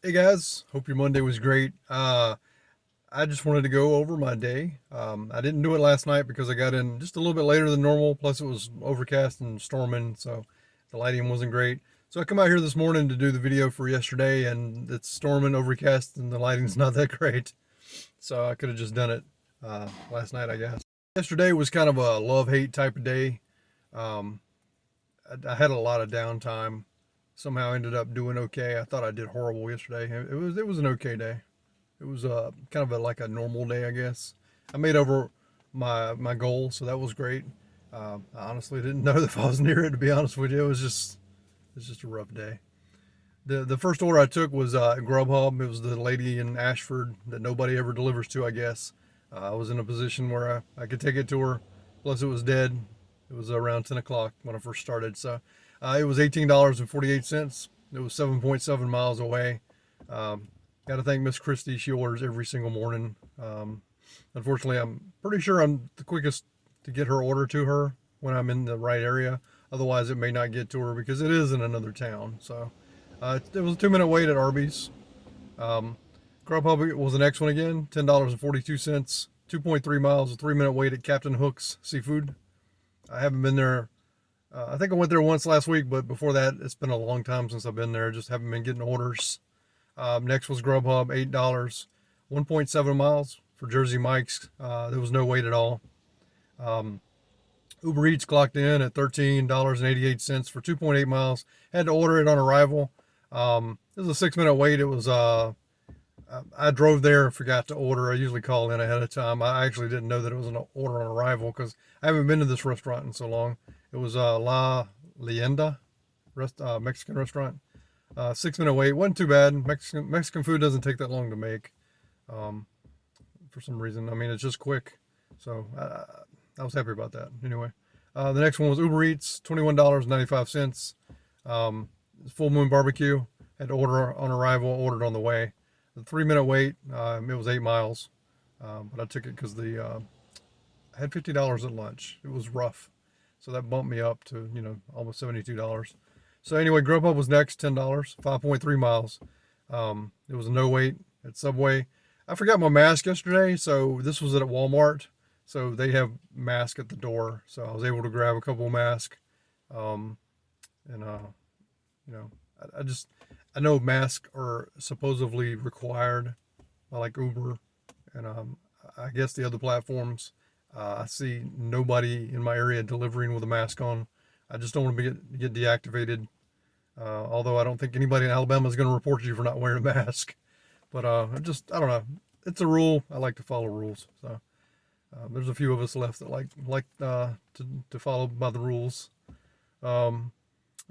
Hey guys, hope your Monday was great. I just wanted to go over my day. I didn't do it last night because I got in just a little bit later than normal. Plus, it was overcast and storming, so the lighting wasn't great. So I come out here this morning to do the video for yesterday, and it's storming, overcast, and the lighting's not that great. So I could have just done it last night, I guess. Yesterday was kind of a love-hate type of day. Um, I had a lot of downtime. Somehow ended up doing okay. I thought I did horrible yesterday. It was an okay day. It was kind of like a normal day, I guess. I made over my goal, so that was great. I honestly didn't know if I was near it. To be honest with you, it was just a rough day. The first order I took was GrubHub. It was the lady in Ashford that nobody ever delivers to, I guess. I was in a position where I could take it to her. Plus, it was dead. It was around 10 o'clock when I first started. So it was $18.48. It was 7.7 miles away. Um, Got to thank Miss Christie. She orders every single morning. Unfortunately, I'm pretty sure I'm the quickest to get her order to her when I'm in the right area. Otherwise, it may not get to her because it is in another town. So it was a 2 minute wait at Arby's. Um, Grubhub was the next one again, $10.42, 2.3 miles, a 3 minute wait at Captain Hook's Seafood. I haven't been there. I think I went there once last week, but before that, it's been a long time since I've been there. Just haven't been getting orders. Next was Grubhub, $8, 1.7 miles for Jersey Mike's. There was no wait at all. Um, Uber Eats clocked in at $13.88 for 2.8 miles. Had to order it on arrival. It was a 6 minute wait. It was I drove there and forgot to order. I usually call in ahead of time. I actually didn't know that it was an order on arrival because I haven't been to this restaurant in so long. It was La Leyenda Mexican restaurant. 6 minute wait. Wasn't too bad. Mexican food doesn't take that long to make um, for some reason. I mean, it's just quick. So I was happy about that. Anyway, the next one was Uber Eats, $21.95. Full Moon Barbecue. Had to order on arrival, ordered on the way. The 3 minute wait, it was 8 miles, but I took it because I had $50 at lunch. It was rough, so that bumped me up to almost $72. So anyway, Grubhub was next, $10, 5.3 miles. It was a no wait at Subway. I forgot my mask yesterday, so this was at Walmart. So they have mask at the door, so I was able to grab a couple of masks. Um, and you know, I know masks are supposedly required by like Uber and I guess the other platforms. I see nobody in my area delivering with a mask on. I just don't want to get deactivated. Although I don't think anybody in Alabama is going to report you for not wearing a mask. But I don't know. It's a rule. I like to follow rules. So there's a few of us left that like to follow by the rules. Um,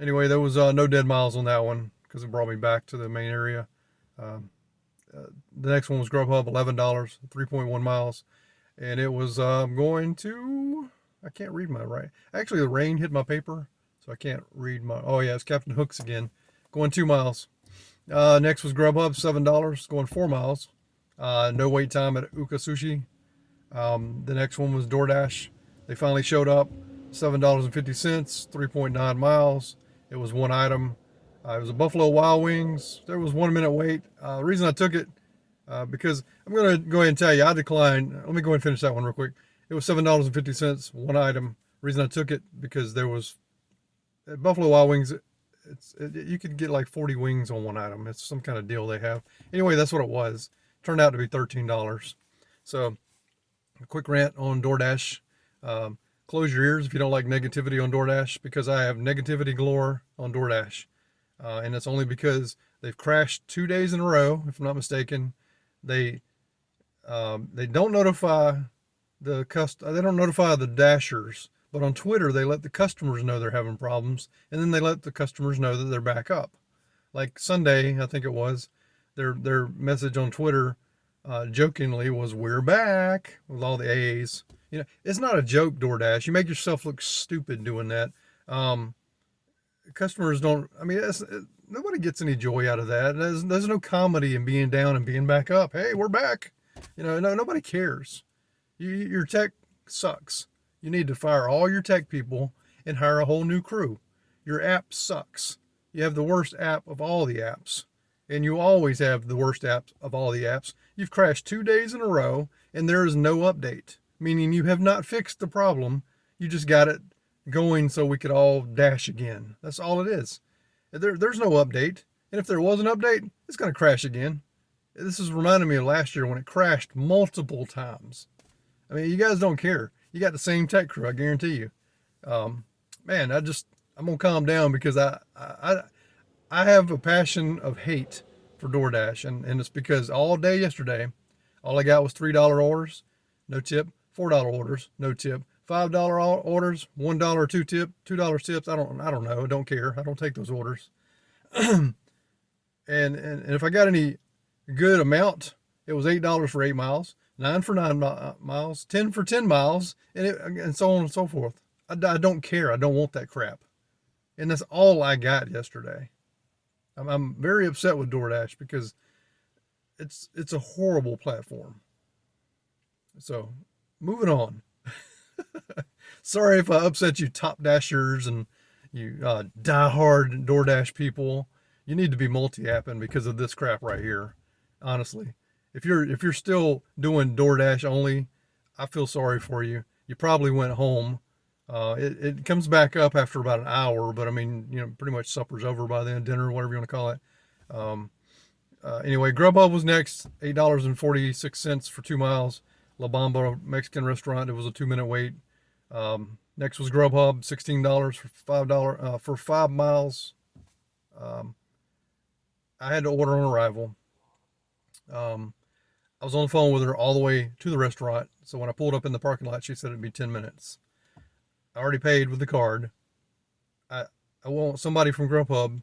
Anyway, there was no dead miles on that one because it brought me back to the main area. Um, the next one was Grubhub, $11, 3.1 miles, and it was going to. I can't read my right. Actually, the rain hit my paper, so I can't read my. Oh yeah, it's Captain Hooks again, going 2 miles. Next was Grubhub, $7, going 4 miles. No wait time at Uka Sushi. The next one was DoorDash. They finally showed up, $7.50, 3.9 miles. It was one item. It was a Buffalo Wild Wings. There was 1 minute wait. The reason I took it, because I'm going to go ahead and tell you, I declined. Let me go ahead and finish that one real quick. It was $7.50, one item. The reason I took it, because there was, at Buffalo Wild Wings, you could get like 40 wings on one item. It's some kind of deal they have. Anyway, that's what it was. Turned out to be $13. So, a quick rant on DoorDash. Close your ears if you don't like negativity on DoorDash, because I have negativity galore on DoorDash. And it's only because they've crashed 2 days in a row, if I'm not mistaken. They don't notify they don't notify the dashers, but on Twitter they let the customers know they're having problems, and then they let the customers know that they're back up. Like Sunday, I think it was, their message on Twitter jokingly was "We're back" with all the A's. It's not a joke, DoorDash. You make yourself look stupid doing that. Um, Customers don't. I mean, nobody gets any joy out of that. There's no comedy in being down and being back up. Hey, we're back. No, nobody cares. Your tech sucks. You need to fire all your tech people and hire a whole new crew. Your app sucks. You have the worst app of all the apps. and you always have the worst apps of all the apps. You've crashed 2 days in a row, and there is no update, meaning you have not fixed the problem. You just got it going so we could all dash again. That's all it is. There's no update, and if there was an update, it's going to crash again. This is reminding me of last year when it crashed multiple times. I mean, you guys don't care. You got the same tech crew, I guarantee you. Man, I'm gonna calm down because I have a passion of hate for DoorDash, and it's because all day yesterday, all I got was $3 orders, no tip, $4 orders, no tip, $5 orders, $1 two tip, $2 tips. I don't know. I don't care. I don't take those orders. And if I got any good amount, it was $8 for 8 miles, 9 for 9 miles, 10 for 10 miles, and so on and so forth. I don't care. I don't want that crap. And that's all I got yesterday. I'm very upset with DoorDash because it's a horrible platform. So, moving on. Sorry if I upset you top dashers and you die-hard DoorDash people. You need to be multi-apping because of this crap right here. Honestly, if you're still doing DoorDash only, I feel sorry for you. You probably went home. It comes back up after about an hour, but I mean, pretty much supper's over by then, dinner, whatever you want to call it. Anyway, GrubHub was next, $8.46 for 2 miles. La Bamba Mexican restaurant. It was a 2-minute wait. Next was GrubHub, $16 for for 5 miles. I had to order on arrival. I was on the phone with her all the way to the restaurant. So when I pulled up in the parking lot, she said it'd be 10 minutes. I already paid with the card. I want somebody from GrubHub,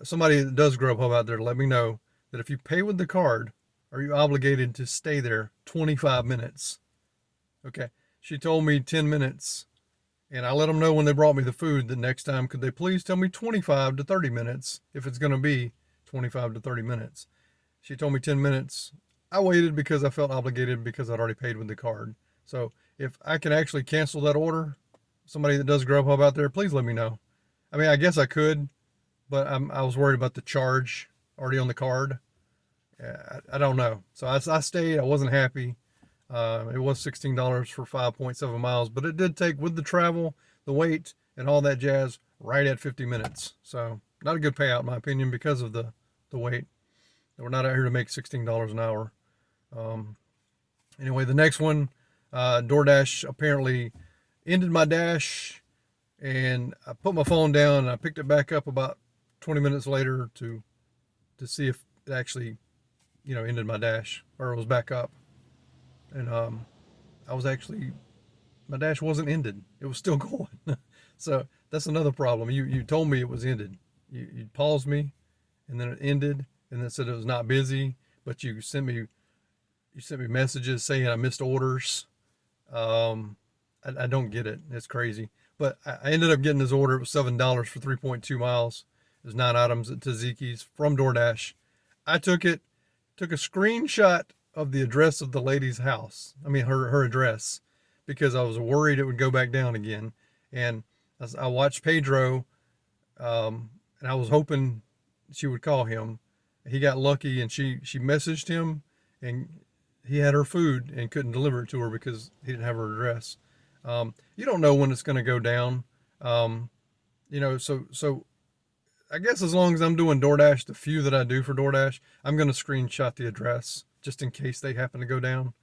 somebody that does GrubHub out there, to let me know that if you pay with the card, are you obligated to stay there 25 minutes? Okay. She told me 10 minutes, and I let them know when they brought me the food the next time, could they please tell me 25 to 30 minutes if it's going to be 25 to 30 minutes. She told me 10 minutes. I waited because I felt obligated because I'd already paid with the card. So if I can actually cancel that order, somebody that does GrubHub out there, please let me know. I mean, I guess I could, but I was worried about the charge already on the card. I don't know. So I stayed. I wasn't happy. It was $16 for 5.7 miles, but it did take, with the travel, the wait, and all that jazz, right at 50 minutes. So not a good payout, in my opinion, because of the wait. We're not out here to make $16 an hour. Anyway, the next one, DoorDash apparently ended my dash, and I put my phone down and I picked it back up about 20 minutes later to see if it actually, ended my dash, or it was back up. And my dash wasn't ended. It was still going. So that's another problem. You told me it was ended. You paused me, and then it ended, and then said it was not busy, but you sent me messages saying I missed orders. I don't get it. It's crazy. But I ended up getting this order. It was $7 for 3.2 miles. It was 9 items at Tzatziki's from DoorDash. I took a screenshot of the address of the lady's house. I mean, her address, because I was worried it would go back down again. And I watched Pedro, and I was hoping she would call him. He got lucky, and she messaged him, and he had her food and couldn't deliver it to her because he didn't have her address. You don't know when it's going to go down. So I guess as long as I'm doing DoorDash, the few that I do for DoorDash, I'm going to screenshot the address just in case they happen to go down.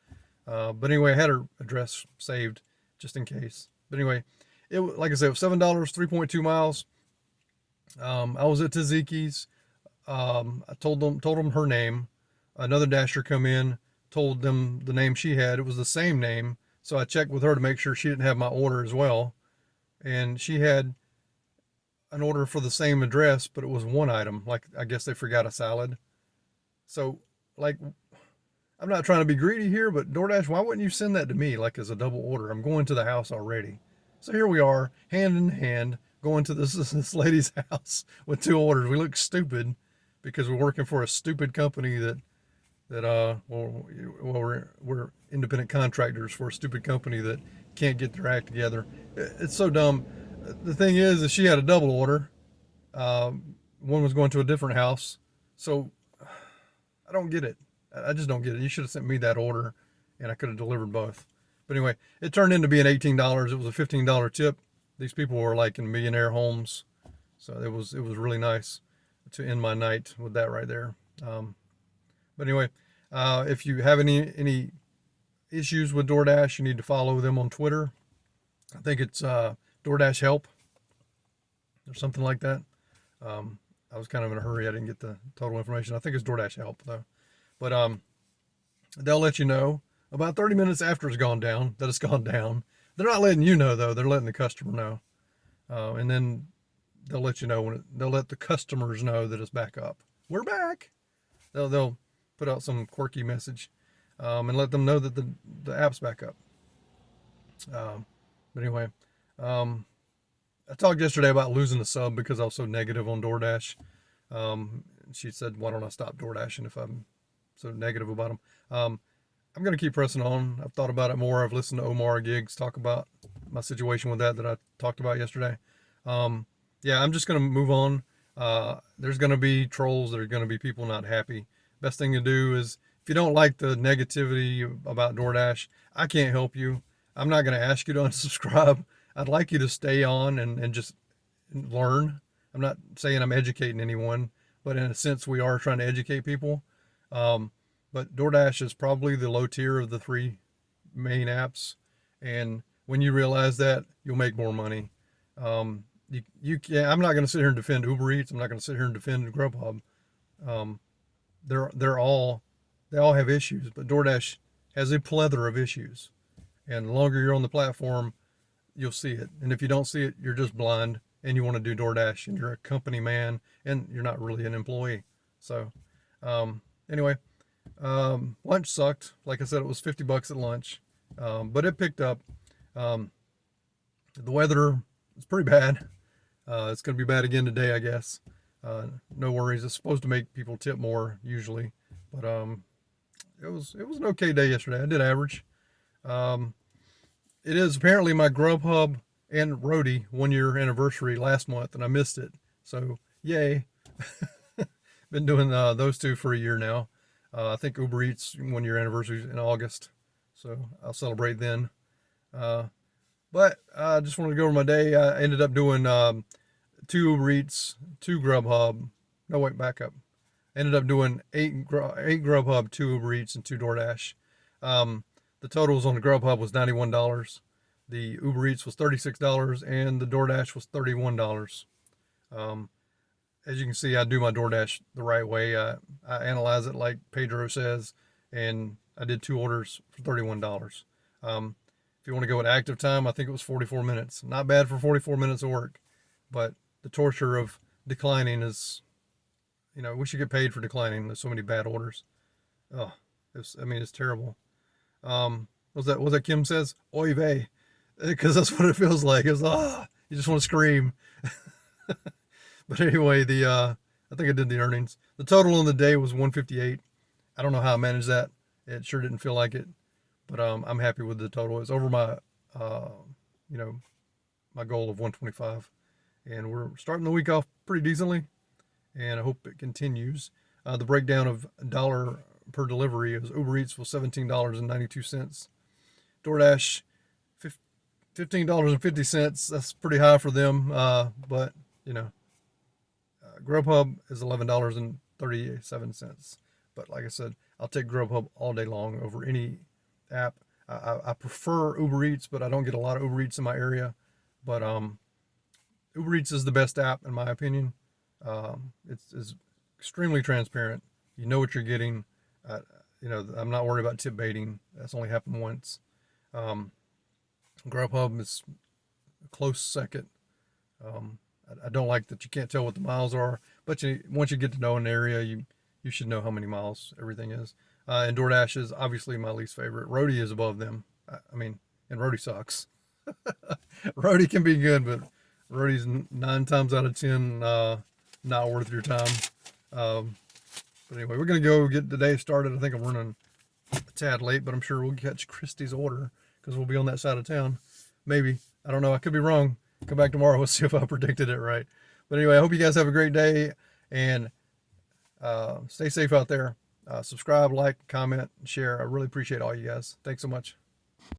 But anyway, I had her address saved just in case. But anyway, like I said, it was $7, 3.2 miles. I was at Tzatziki's. I told them her name. Another dasher come in, told them the name she had. It was the same name. So I checked with her to make sure she didn't have my order as well. And she had an order for the same address, but it was one item. Like, I guess they forgot a salad. So, like, I'm not trying to be greedy here, but DoorDash, why wouldn't you send that to me, like, as a double order? I'm going to the house already. So here we are, hand in hand, going to this lady's house with 2 orders. We look stupid because we're working for a stupid company that we're independent contractors for a stupid company that can't get their act together. It's so dumb. The thing is she had a double order. One was going to a different house, So I don't get it. I just don't get it. You should have sent me that order, and I could have delivered both. But anyway, it turned into being $18. It was a $15 tip. These people were like in millionaire homes, so it was really nice to end my night with that right there. But anyway, if you have any issues with DoorDash, you need to follow them on Twitter. I think it's DoorDash Help or something like that. I was kind of in a hurry. I didn't get the total information. I think it's DoorDash Help though. But they'll let you know about 30 minutes after it's gone down that it's gone down. They're not letting you know though. They're letting the customer know, and then they'll let you know they'll let the customers know that it's back up. We're back. They'll put out some quirky message, and let them know that the app's back up. But anyway, I talked yesterday about losing a sub because I was so negative on DoorDash. She said, "Why don't I stop DoorDashing if I'm so negative about them?" I'm going to keep pressing on. I've thought about it more. I've listened to Omar Giggs talk about my situation with that I talked about yesterday. Yeah, I'm just going to move on. There's going to be trolls. There's going to be people not happy. Best thing to do is, if you don't like the negativity about DoorDash, I can't help you. I'm not going to ask you to unsubscribe. I'd like you to stay on and just learn. I'm not saying I'm educating anyone, but in a sense, we are trying to educate people. But DoorDash is probably the low tier of the three main apps. And when you realize that, you'll make more money. You can't, I'm not going to sit here and defend Uber Eats. I'm not going to sit here and defend GrubHub. They all have issues, but DoorDash has a plethora of issues. And the longer you're on the platform, you'll see it. And if you don't see it, you're just blind and you want to do DoorDash and you're a company man and you're not really an employee. So, anyway, lunch sucked. Like I said, it was $50 at lunch. But it picked up. The weather is pretty bad. It's going to be bad again today, I guess. No worries. It's supposed to make people tip more usually, but it was an okay day yesterday. I did average. It is apparently my GrubHub and Roadie 1-year anniversary last month, and I missed it. So yay! Been doing those two for a year now. I think Uber Eats 1-year anniversary in August, so I'll celebrate then. But I just wanted to go over my day. I ended up doing 2 Uber Eats, 2 GrubHub. No, wait, back up. Ended up doing 8 GrubHub, 2 Uber Eats, and 2 DoorDash. The totals on the GrubHub was $91. The Uber Eats was $36, and the DoorDash was $31. As you can see, I do my DoorDash the right way. I analyze it like Pedro says, and I did 2 orders for $31. If you want to go at active time, I think it was 44 minutes. Not bad for 44 minutes of work, but the torture of declining is, we should get paid for declining. There's so many bad orders. Oh, it's terrible. What's that Kim says? Oy vey. Because that's what it feels like. It's, you just want to scream. But anyway, I think I did the earnings. The total on the day was 158. I don't know how I managed that. It sure didn't feel like it, but I'm happy with the total. It's over my, my goal of 125, and we're starting the week off pretty decently, and I hope it continues. The breakdown of dollar per delivery is Uber Eats was $17.92. DoorDash, $15.50. That's pretty high for them, but GrubHub is $11.37. But like I said, I'll take GrubHub all day long over any app. I prefer Uber Eats, but I don't get a lot of Uber Eats in my area. But Uber Eats is the best app in my opinion. It's extremely transparent. You know what you're getting. I'm not worried about tip baiting. That's only happened once. GrubHub is a close second. I don't like that you can't tell what the miles are, but once you get to know an area, you should know how many miles everything is. And DoorDash is obviously my least favorite. Roadie is above them. And Roadie sucks. Roadie can be good, but Roadie's 9 times out of 10 not worth your time. But anyway, we're going to go get the day started. I think I'm running a tad late, but I'm sure we'll catch Christy's order because we'll be on that side of town. Maybe. I don't know. I could be wrong. Come back tomorrow. We'll see if I predicted it right. But anyway, I hope you guys have a great day, and Stay safe out there. Subscribe, like, comment, share. I really appreciate all you guys. Thanks so much.